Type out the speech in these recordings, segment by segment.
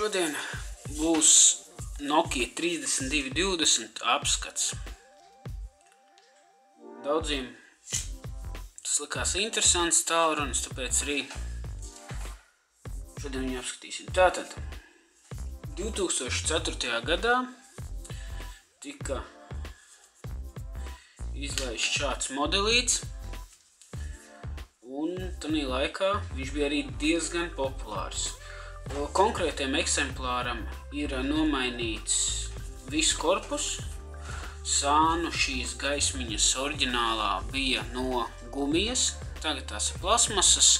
Šodien būs Nokia 3220 apskats. Daudziem tas likās interesants tālrunis, tāpēc arī šodien viņu apskatīsim. Tātad, 2004. gadā tika izlaists šāds modelīts, un tanī laikā viņš bija arī diezgan populārs. Konkrētiem eksemplāram ir nomainīts viss korpus. Sānu šīs gaismiņas oriģinālā bija no gumijas, tagad tās ir plasmasas.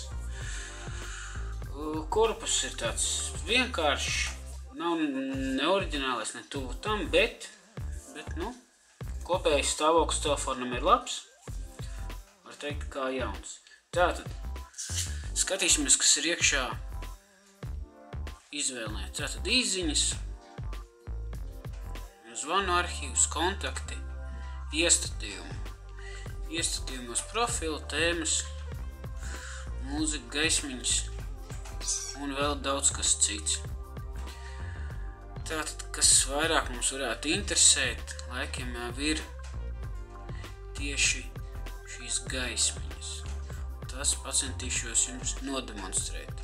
Korpus ir tāds vienkāršs, nav ne oriģinālais, ne tuvu tam, bet kopējais stāvoklis telefonam ir labs, var teikt kā jauns. Tātad, skatīsimies, kas ir iekšā izvēlēt. Tātad īsziņas, zvanu arhīvs, kontakti, iestatījumi. Iestatījumos profili, tēmas, mūzika, gaismiņas un vēl daudz kas cits. Tātad, kas vairāk mums varētu interesēt, laikam jau ir tieši šīs gaismiņas. Tas pacentīšos jums nodemonstrēt.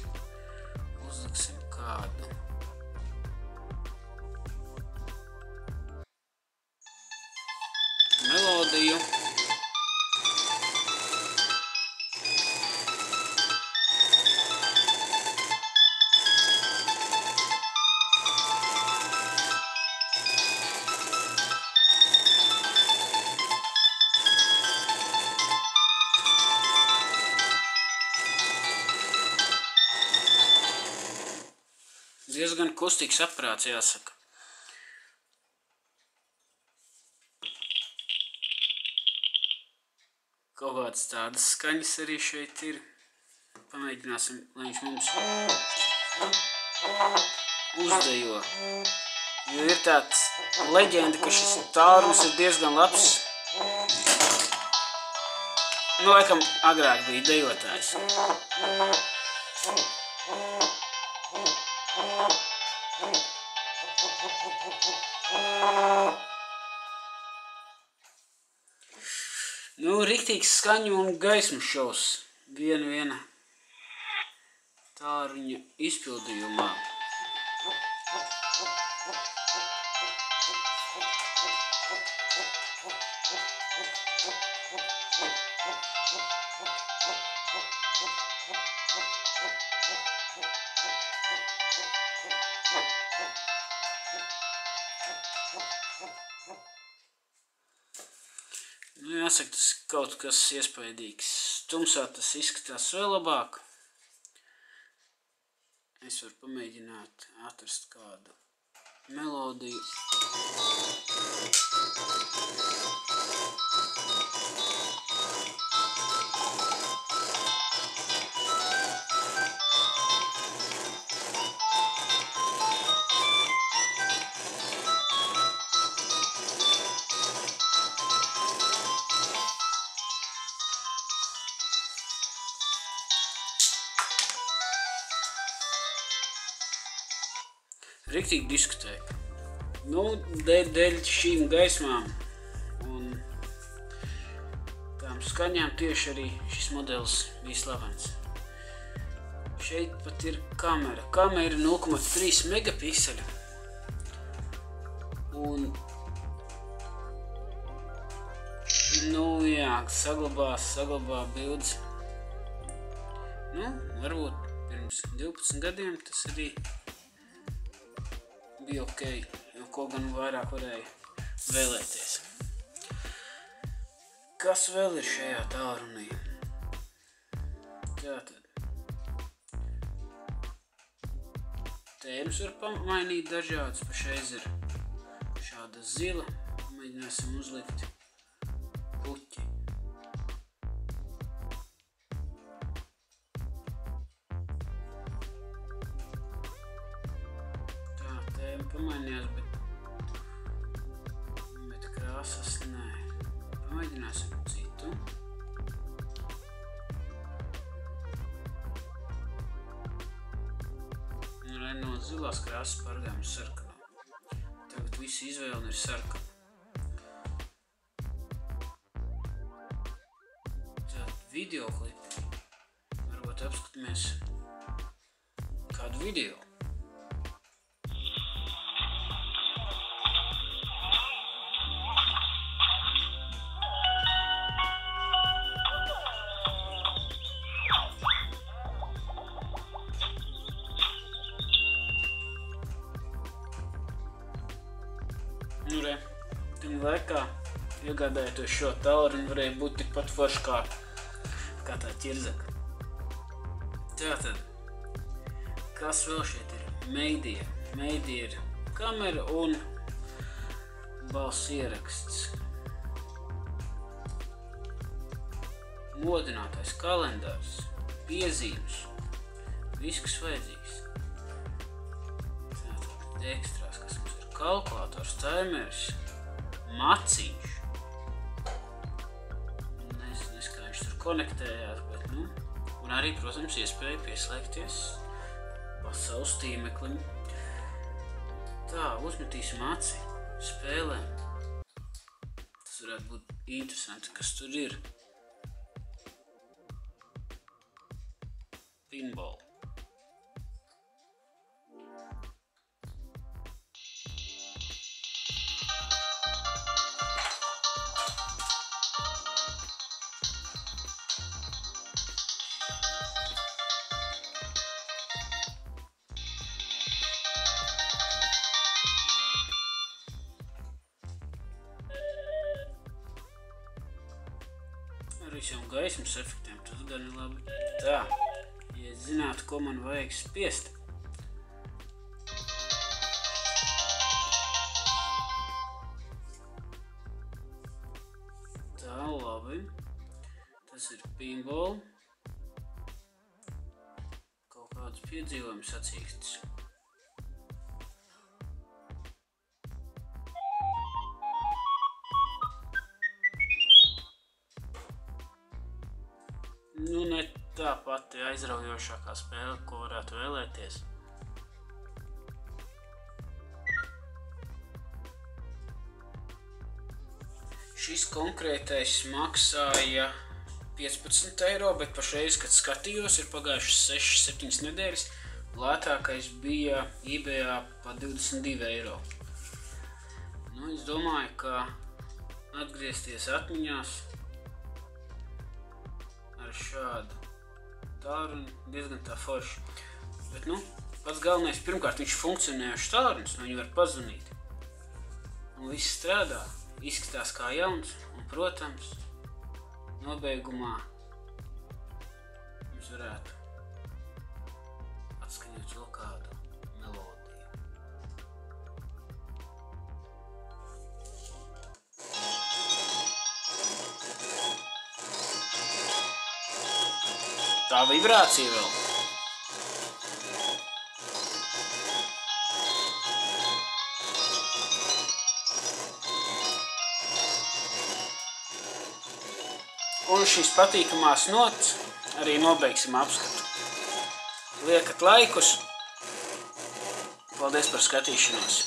Uzliksim kādu. Melodiju. Diezgan kustīgs aparāts, jāsaka. Kaut kādas tādas skaņas arī šeit ir. Pamēģināsim, lai viņš mums uzdejo. Jo ir tāds leģenda, ka šis tālrunis ir diezgan labs. Laikam agrāk bija dejotājs. Riktīgs skaņu un gaismu šovs viena tālruņa izpildījumā. Jāsaka, tas ir kaut kas iespaidīgs. Tumsā tas izskatās vēl labāk. Es varu pamēģināt atrast kādu melodiju. Riktīgi diskutēju. Dēļ šīm gaismām un tām skaņām tieši arī šis modelis bija slavens. Šeit pat ir kamera. Kamera ir 0,3 megapikseļa. Un, saglabā bildes. Varbūt pirms 12 gadiem tas arī bija ok, jo ko gan vairāk varēja vēlēties. Kas vēl ir šajā tālrunī? Tātad. Tēmas var pamainīt dažādas, pašreiz ir šāda zila. Mēģināsim uzlikt puķi. Pamainījās, bet krāsas nē. Pamēģināsim citu. No zilās krāsas pārgājām uz sarkano. Tagad visa izvēle ir sarkana. Tad videoklipi. Varbūt apskatāmies kādu video. Nu re, tam laikā iegādājoties šo tālruni varēja būt tikpat forši kā tā ķirzaka. Tātad, kas vēl šeit ir? Meidija. Meidija ir kamera un balss ieraksts. Modinātais kalendārs, piezīmes, viss, kas vajadzīgs. Tātad, ekstrās, kas mums ir kalkulators, timeris, maciņš. Nezinu, kā viņš tur konektējās, bet, nu, un arī, protams, iespēja pieslēgties pasaules tīmeklim. Tā, uzmetīsim aci, spēlēm. Tas varētu būt interesanti, kas tur ir. Pinball. Ar visiem gaismas efektiem, tas gan ir labi. Tā, ja zinātu, ko man vajag spiest. Tā, labi. Tas ir pinball. Kaut kāds piedzīvojums sacīkstis. Nu, ne tā pati aizraujošākā spēle, ko varētu vēlēties. Šis konkrētais maksāja 15 eiro, bet pašreiz, kad skatījos, ir pagājušas 6-7 nedēļas. Lētākais bija eBayā pa 22 eiro. Nu, es domāju, ka atgriezties atmiņās ar šādu tālruni diezgan tā forši. Bet, nu, pats galvenais, pirmkārt, viņš funkcionējuši tālrunis, un viņi var pazvanīt. Un viss strādā, izskatās kā jauns, un, protams, nobeigumā mums varētu atskaņot vēl kādu melodiju. Tā vibrācija vēl. Un šīs patīkamās notas arī nobeigsim apskatu. Liekat laikus. Paldies par skatīšanos.